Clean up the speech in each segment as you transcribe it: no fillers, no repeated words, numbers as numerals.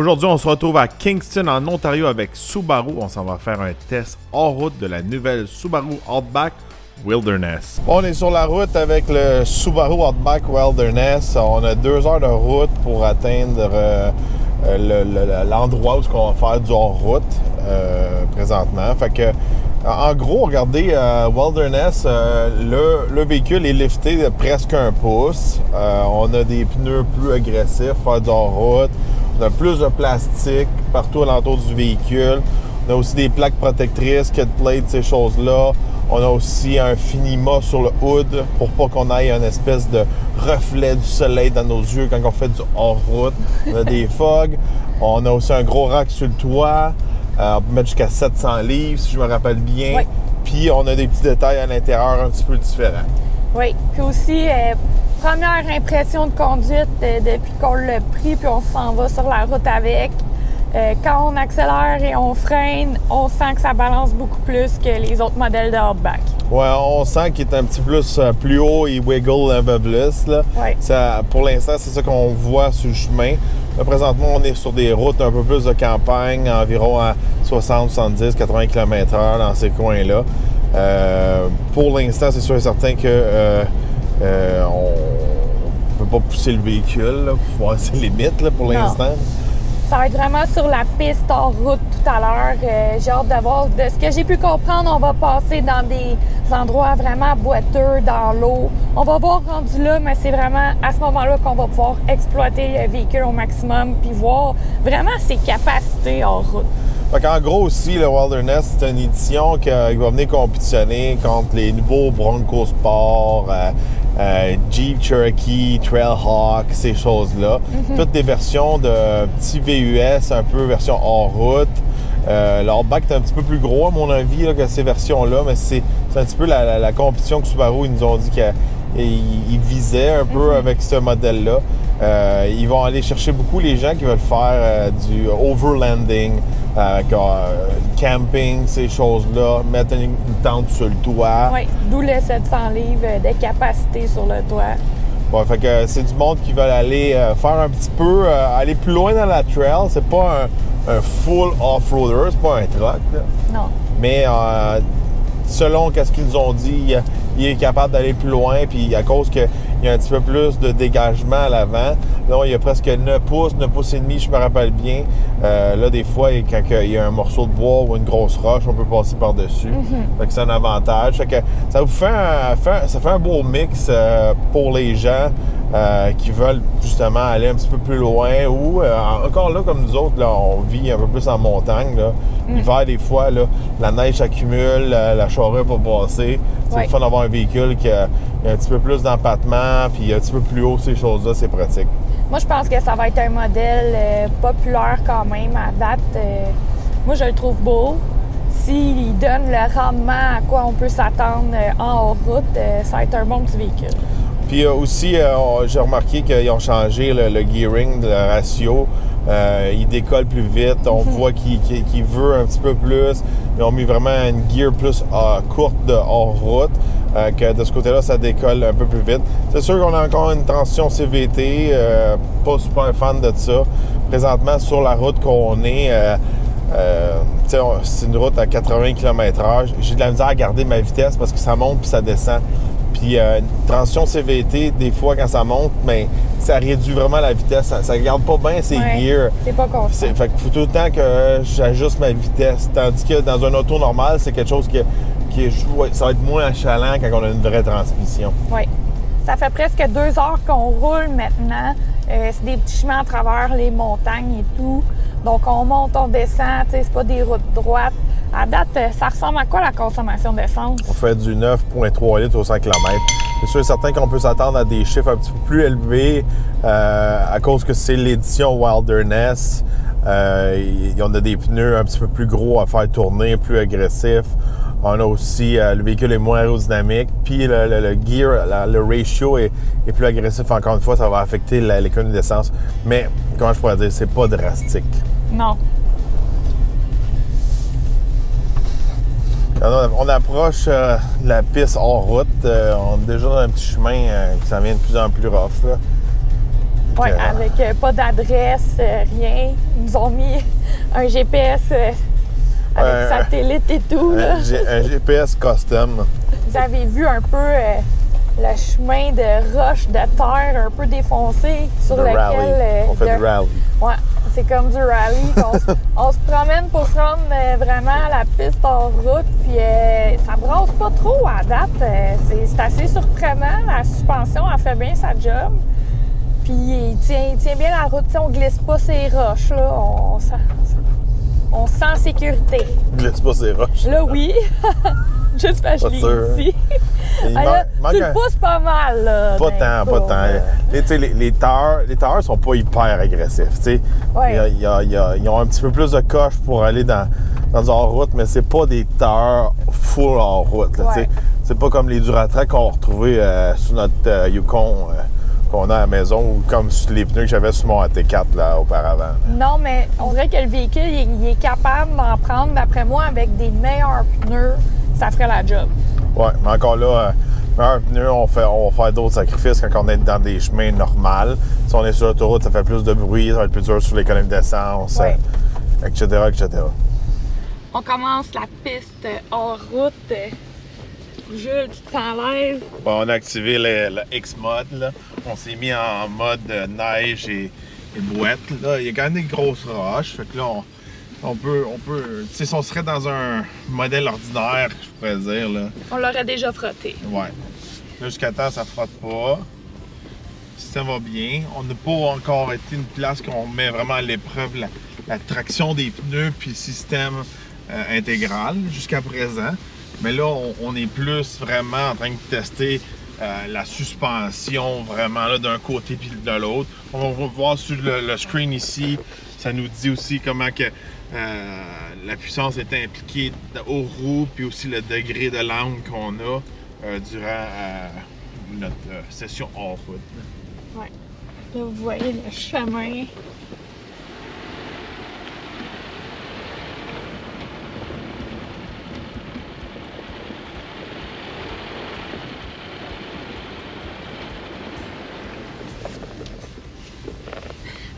Aujourd'hui, on se retrouve à Kingston, en Ontario, avec Subaru. On s'en va faire un test hors route de la nouvelle Subaru Outback Wilderness. On est sur la route avec le Subaru Outback Wilderness. On a 2 heures de route pour atteindre l'endroit où on va faire du hors-route présentement. Fait que, en gros, regardez, Wilderness, le véhicule est lifté de presque 1 pouce. On a des pneus plus agressifs pour faire du hors-route. On a plus de plastique partout alentour du véhicule. On a aussi des plaques protectrices, skid plates, ces choses-là. On a aussi un finima sur le hood pour pas qu'on ait une espèce de reflet du soleil dans nos yeux quand on fait du hors-route. On a des fogs. On a aussi un gros rack sur le toit. On peut mettre jusqu'à 700 livres, si je me rappelle bien. Oui. Puis on a des petits détails à l'intérieur un petit peu différents. Oui. Puis aussi, première impression de conduite depuis qu'on l'a pris, puis on s'en va sur la route avec. Quand on accélère et on freine, on sent que ça balance beaucoup plus que les autres modèles de Outback. Ouais, on sent qu'il est un petit plus haut, il wiggle un peu plus. Là. Ouais. Ça, pour l'instant, c'est ça qu'on voit sur le chemin. Là, présentement, on est sur des routes un peu plus de campagne, environ à 60, 70, 80 km/h dans ces coins-là. Pour l'instant, c'est sûr et certain que on ne peut pas pousser le véhicule là, pour voir ses limites là, pour l'instant. Ça va être vraiment sur la piste hors route tout à l'heure. J'ai hâte de voir. De ce que j'ai pu comprendre, on va passer dans des endroits vraiment boiteux, dans l'eau. On va voir rendu là, mais c'est vraiment à ce moment-là qu'on va pouvoir exploiter le véhicule au maximum puis voir vraiment ses capacités hors route. Fait qu'en gros aussi, le Wilderness, c'est une édition qui va venir compétitionner contre les nouveaux Bronco Sport, Jeep Cherokee, Trailhawk, ces choses-là. Toutes des versions de petits VUS, un peu version hors route. Le Outback est un petit peu plus gros, à mon avis, là, que ces versions-là, mais c'est un petit peu la compétition que Subaru, ils nous ont dit qu'ils visaient un peu avec ce modèle-là. Ils vont aller chercher beaucoup les gens qui veulent faire du overlanding, camping, ces choses-là, mettre une tente sur le toit. Oui, d'où le 700 livres de capacité sur le toit. Bon, fait que c'est du monde qui veut aller faire un petit peu, aller plus loin dans la trail. C'est pas un full off-roader, c'est pas un truck. Là. Non. Mais selon ce qu'ils nous ont dit, il est capable d'aller plus loin, puis à cause qu'il y a un petit peu plus de dégagement à l'avant. Là, il y a presque 9 pouces et demi, je me rappelle bien. Là, des fois, quand il y a un morceau de bois ou une grosse roche, on peut passer par-dessus. Fait que c'est un avantage. Fait que ça vous fait un beau mix pour les gens qui veulent justement aller un petit peu plus loin ou encore là, comme nous autres, là, on vit un peu plus en montagne. Là. L'hiver, des fois, là, la neige s'accumule, la charrue va passer. C'est le fun d'avoir un véhicule qui a un petit peu plus d'empattement, puis un petit peu plus haut, ces choses-là, c'est pratique. Moi, je pense que ça va être un modèle populaire quand même à date. Moi, je le trouve beau. S'il donne le rendement à quoi on peut s'attendre en hors-route, ça va être un bon petit véhicule. Puis aussi, j'ai remarqué qu'ils ont changé le gearing, le ratio. Il décolle plus vite. On voit qu'il veut un petit peu plus. Ils ont mis vraiment une gear plus courte de hors-route. Que de ce côté-là, ça décolle un peu plus vite. C'est sûr qu'on a encore une transition CVT. Pas super fan de ça. Présentement, sur la route qu'on est... c'est une route à 80 km/h. J'ai de la misère à garder ma vitesse parce que ça monte puis ça descend. Puis une transition CVT, des fois, quand ça monte, mais ça réduit vraiment la vitesse. Ça ne garde pas bien ses gears. C'est pas constant. Fait qu'il faut tout le temps que j'ajuste ma vitesse. Tandis que dans un auto normal, c'est quelque chose ça va être moins achalant quand on a une vraie transmission. Oui. Ça fait presque 2 heures qu'on roule maintenant. C'est des petits chemins à travers les montagnes et tout. Donc, on monte, on descend. C'est pas des routes droites. À date, ça ressemble à quoi la consommation d'essence? On fait du 9,3 litres au 100 km. C'est sûr et certain qu'on peut s'attendre à des chiffres un petit peu plus élevés à cause que c'est l'édition Wilderness. On a des pneus un petit peu plus gros à faire tourner, plus agressifs. On a aussi, le véhicule est moins aérodynamique, puis le gear, le ratio est plus agressif. Encore une fois, ça va affecter l'économie d'essence. Mais, comment je pourrais dire, c'est pas drastique. Non. On approche la piste hors route. On est déjà dans un petit chemin qui s'en vient de plus en plus rough. Là. Oui, avec pas d'adresse, rien. Ils nous ont mis un GPS avec satellite et tout. Un GPS custom. Vous avez vu un peu le chemin de roche, de terre un peu défoncé sur lequel... On fait du rallye. Ouais, c'est comme du rallye. On se promène pour se rendre vraiment à la piste en route. Puis ça brasse pas trop à date. C'est assez surprenant. La suspension, elle fait bien sa job. Puis il tient bien la route. T'sais, on glisse pas ces roches. Là. On se sent en sécurité. Glisse pas ces roches. Là, oui. Juste parce que je l'ai ici. Tu le pousses pas mal, là. Pas tant. Les tailleurs sont pas hyper agressifs. Ouais. Ils ont un petit peu plus de coche pour aller dans du hors-route, mais c'est pas des tailleurs full hors-route. Ouais. C'est pas comme les Duratrac qu'on va retrouver sur notre Yukon qu'on a à la maison ou comme sur les pneus que j'avais sur mon AT4 là, auparavant. Non, mais on dirait que le véhicule, il est capable d'en prendre, d'après moi, avec des meilleurs pneus. Ça ferait la job. Oui, mais encore là, meilleurs pneus, on va faire d'autres sacrifices quand on est dans des chemins normaux. Si on est sur l'autoroute, ça fait plus de bruit, ça va être plus dur sur l'économie d'essence, etc., etc. On commence la piste hors route. Jules, tu te sens à l'aise? Bon, on a activé le X-Mode. Là. On s'est mis en mode neige et boîte. Là. Il y a quand même des grosses roches. Fait que là, on peut tu sais, si on serait dans un modèle ordinaire, je pourrais dire, là. On l'aurait déjà frotté. Ouais. Là, jusqu'à temps, ça frotte pas. Le système va bien. On n'a pas encore été une place qu'on met vraiment à l'épreuve la traction des pneus puis le système intégral jusqu'à présent. Mais là, on est plus vraiment en train de tester la suspension vraiment là d'un côté puis de l'autre. On va voir sur le screen ici, ça nous dit aussi comment que la puissance est impliquée aux roues puis aussi le degré de l'angle qu'on a durant notre session hors-route. Ouais. Là, vous voyez le chemin.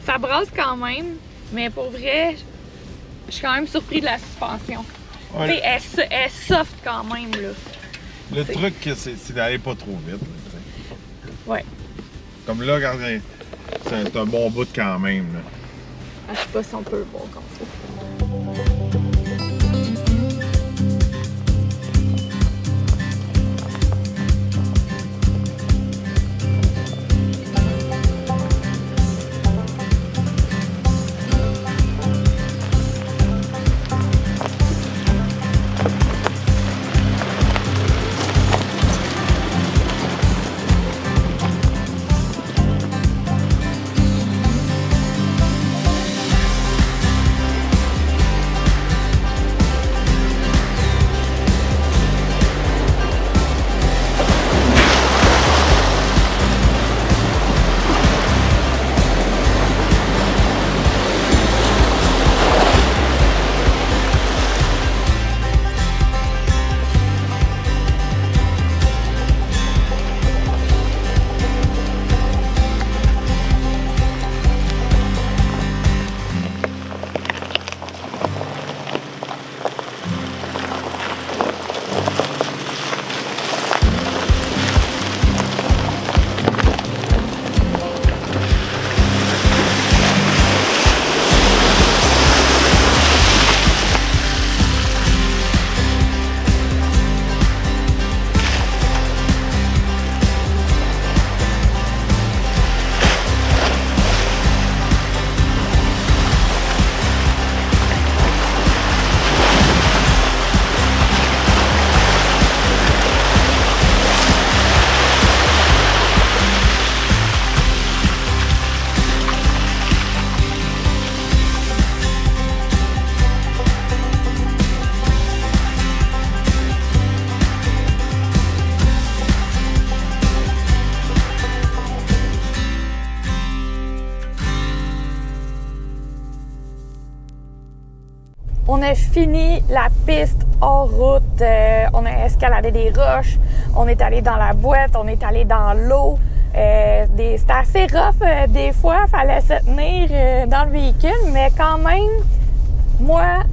Ça brasse quand même, mais pour vrai, je suis quand même surpris de la suspension. Ouais. Elle est soft quand même, là. Le truc, c'est d'aller pas trop vite. Là, ouais. Comme là, regardez, c'est un bon bout quand même. Là. Ah, je sais pas si on peut le voir comme ça. On a fini la piste hors route, on a escaladé des roches, on est allé dans la boîte, on est allé dans l'eau. C'était assez rough des fois, il fallait se tenir dans le véhicule, mais quand même, moi,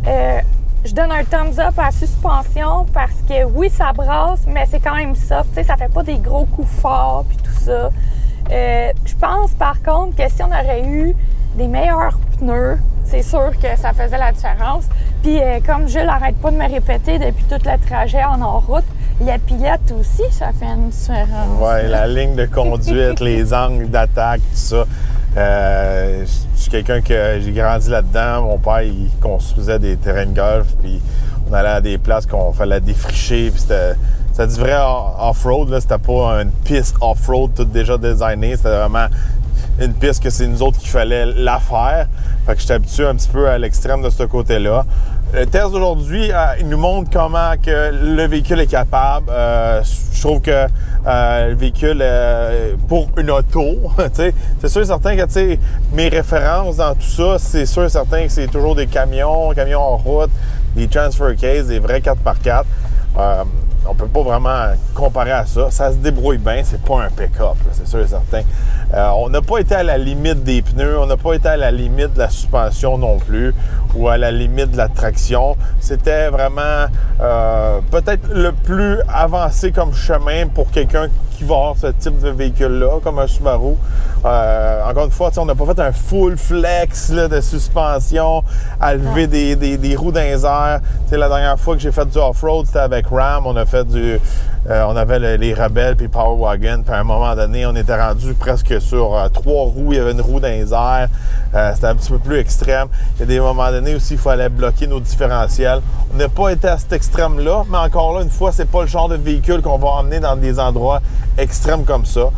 je donne un thumbs up à la suspension parce que oui, ça brasse, mais c'est quand même soft, tu sais, ça fait pas des gros coups forts puis tout ça. Je pense par contre que si on aurait eu des meilleurs pneus, c'est sûr que ça faisait la différence. Puis comme Jules n'arrête pas de me répéter depuis tout le trajet en route, les pilotes aussi, ça fait une différence. Oui, la ligne de conduite, les angles d'attaque, tout ça. Je suis quelqu'un que j'ai grandi là-dedans. Mon père, il construisait des terrains de golf, puis on allait à des places qu'on fallait défricher, puis c'était du vrai off-road, là. C'était pas une piste off-road toute déjà designée, c'était vraiment une piste que c'est nous autres qu'il fallait la faire. Fait que j'étais habitué un petit peu à l'extrême de ce côté-là. Le test d'aujourd'hui, il nous montre comment que le véhicule est capable. Je trouve que le véhicule, pour une auto, c'est sûr et certain que mes références dans tout ça, c'est sûr et certain que c'est toujours des camions en route, des transfer cases, des vrais 4x4. On peut pas vraiment comparer à ça. Ça se débrouille bien, c'est pas un pick-up, c'est sûr et certain. On n'a pas été à la limite des pneus, on n'a pas été à la limite de la suspension non plus, ou à la limite de la traction. C'était vraiment peut-être le plus avancé comme chemin pour quelqu'un qui va avoir ce type de véhicule-là, comme un Subaru. Encore une fois, on n'a pas fait un full flex là, de suspension, à lever des roues dans les airs. La dernière fois que j'ai fait du off-road, c'était avec Ram. On a fait on avait les Rebelles puis Power Wagon. Puis à un moment donné, on était rendu presque sur 3 roues. Il y avait une roue dans les airs. C'était un petit peu plus extrême. Il y a des moments donnés aussi, il fallait bloquer nos différentiels. On n'a pas été à cet extrême-là, mais encore là, une fois, c'est pas le genre de véhicule qu'on va emmener dans des endroits extrêmes comme ça.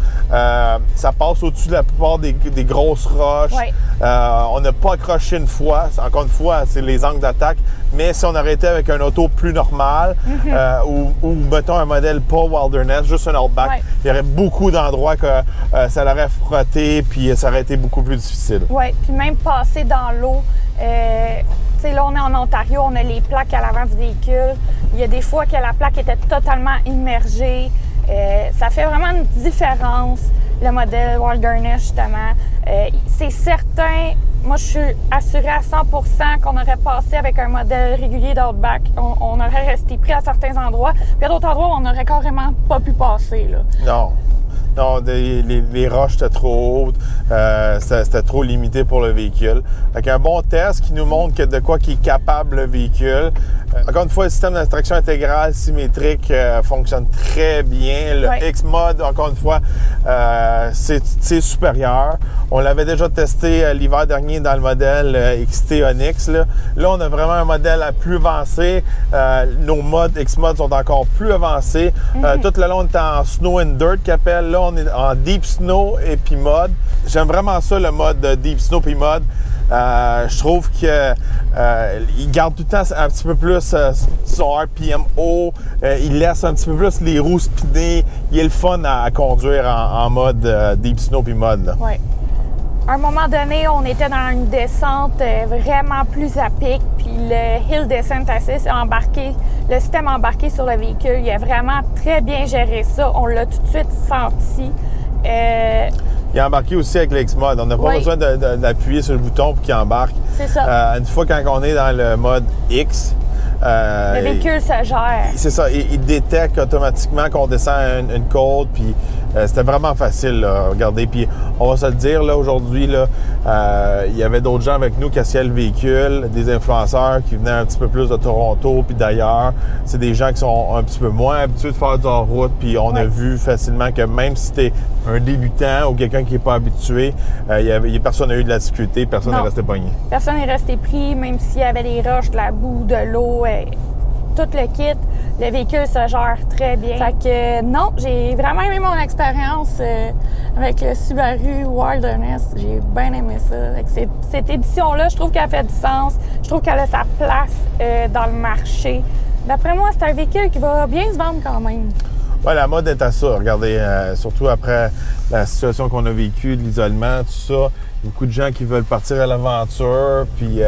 Ça passe au-dessus de la plupart des grosses roches. Ouais. On n'a pas accroché une fois. Encore une fois, c'est les angles d'attaque. Mais si on aurait été avec un auto plus normal, ou mettons un modèle pas Wilderness, juste un Outback, il y aurait beaucoup d'endroits que ça l'aurait frotté, puis ça aurait été beaucoup plus difficile. Oui, puis même passer dans l'eau. Tu sais, là, on est en Ontario, on a les plaques à l'avant du véhicule. Il y a des fois que la plaque était totalement immergée. Ça fait vraiment une différence, le modèle Wilderness, justement. C'est certain, moi, je suis assurée à 100% qu'on aurait passé avec un modèle régulier d'Outback. On aurait resté pris à certains endroits. Puis à d'autres endroits, on n'aurait carrément pas pu passer, là. Non. Non, les roches étaient trop hautes, c'était trop limité pour le véhicule. Avec un bon test qui nous montre que de quoi qui est capable le véhicule. Encore une fois, le système d'attraction intégrale symétrique fonctionne très bien. Le X-Mode, encore une fois, c'est supérieur. On l'avait déjà testé l'hiver dernier dans le modèle XT Onyx. Là, on a vraiment un modèle plus avancé. Nos modes X-Mode sont encore plus avancés. Tout le long, on est en Snow and Dirt qu'ils appellent. Là, on est en Deep Snow et puis Mode. J'aime vraiment ça, le mode Deep Snow puis Mode. Je trouve qu'il garde tout le temps un petit peu plus son RPM haut. Il laisse un petit peu plus les roues spinner. Il est le fun à conduire en mode Deep Snow puis Mode. Oui. À un moment donné, on était dans une descente vraiment plus à pic, puis le Hill Descent Assist a embarqué, le système embarqué sur le véhicule, il a vraiment très bien géré ça. On l'a tout de suite senti. Il a embarqué aussi avec l'X-Mode. On n'a pas besoin d'appuyer sur le bouton pour qu'il embarque. C'est ça. Une fois quand on est dans le mode X, le véhicule se gère. C'est ça. Il détecte automatiquement qu'on descend une côte. Puis c'était vraiment facile. Là, regardez. Puis on va se le dire, là, aujourd'hui, là, il y avait d'autres gens avec nous qui essayaient le véhicule, des influenceurs qui venaient un petit peu plus de Toronto puis d'ailleurs. C'est des gens qui sont un petit peu moins habitués de faire du hors-route. Puis on a vu facilement que même si t'es un débutant ou quelqu'un qui n'est pas habitué, personne n'a eu de la difficulté, personne n'est resté pogné. Personne n'est resté pris, même s'il y avait des roches, de la boue, de l'eau, tout le kit, le véhicule se gère très bien. Fait que non, j'ai vraiment aimé mon expérience avec le Subaru Wilderness. J'ai bien aimé ça. Avec cette édition-là, je trouve qu'elle fait du sens. Je trouve qu'elle a sa place dans le marché. D'après moi, c'est un véhicule qui va bien se vendre quand même. Ouais, la mode est à ça. Regardez, surtout après la situation qu'on a vécue, l'isolement, tout ça. Beaucoup de gens qui veulent partir à l'aventure, puis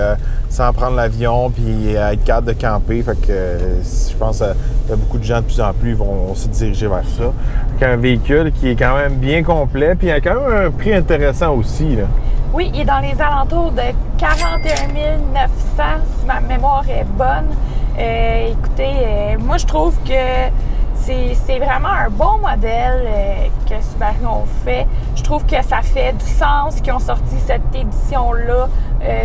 sans prendre l'avion, puis être capable de camper. Fait que je pense que beaucoup de gens de plus en plus vont se diriger vers ça. Donc, un véhicule qui est quand même bien complet, puis il a quand même un prix intéressant aussi, là. Oui, il est dans les alentours de 41 900, si ma mémoire est bonne. Écoutez, moi, je trouve que c'est vraiment un bon modèle que Subaru ont fait. Je trouve que ça fait du sens qu'ils ont sorti cette édition-là,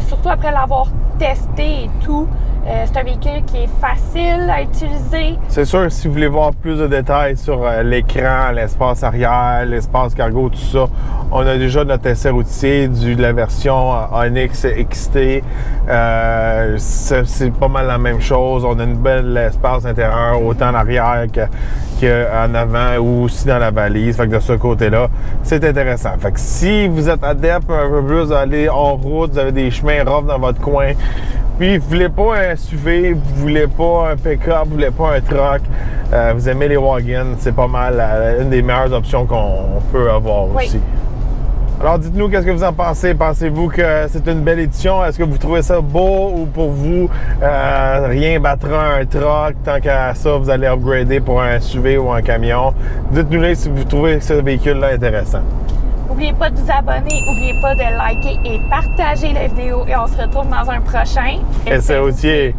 surtout après l'avoir testé et tout. C'est un véhicule qui est facile à utiliser. C'est sûr, si vous voulez voir plus de détails sur l'écran, l'espace arrière, l'espace cargo, tout ça, on a déjà notre essai routier de la version Onyx XT. C'est pas mal la même chose. On a une belle espace intérieur, autant en arrière qu'en avant ou aussi dans la valise. Fait que de ce côté-là, c'est intéressant. Fait que si vous êtes adepte un peu plus d'aller hors route, vous avez des chemins rough dans votre coin, puis vous voulez pas un SUV, vous voulez pas un pick-up, vous voulez pas un truck, vous aimez les wagons, c'est pas mal une des meilleures options qu'on peut avoir aussi. Alors dites-nous qu'est-ce que vous en pensez. Pensez-vous que c'est une belle édition? Est-ce que vous trouvez ça beau ou pour vous, rien battra un truck? Tant qu'à ça, vous allez upgrader pour un SUV ou un camion. Dites-nous si vous trouvez ce véhicule-là intéressant. N'oubliez pas de vous abonner, n'oubliez pas de liker et partager la vidéo et on se retrouve dans un prochain Essai routier.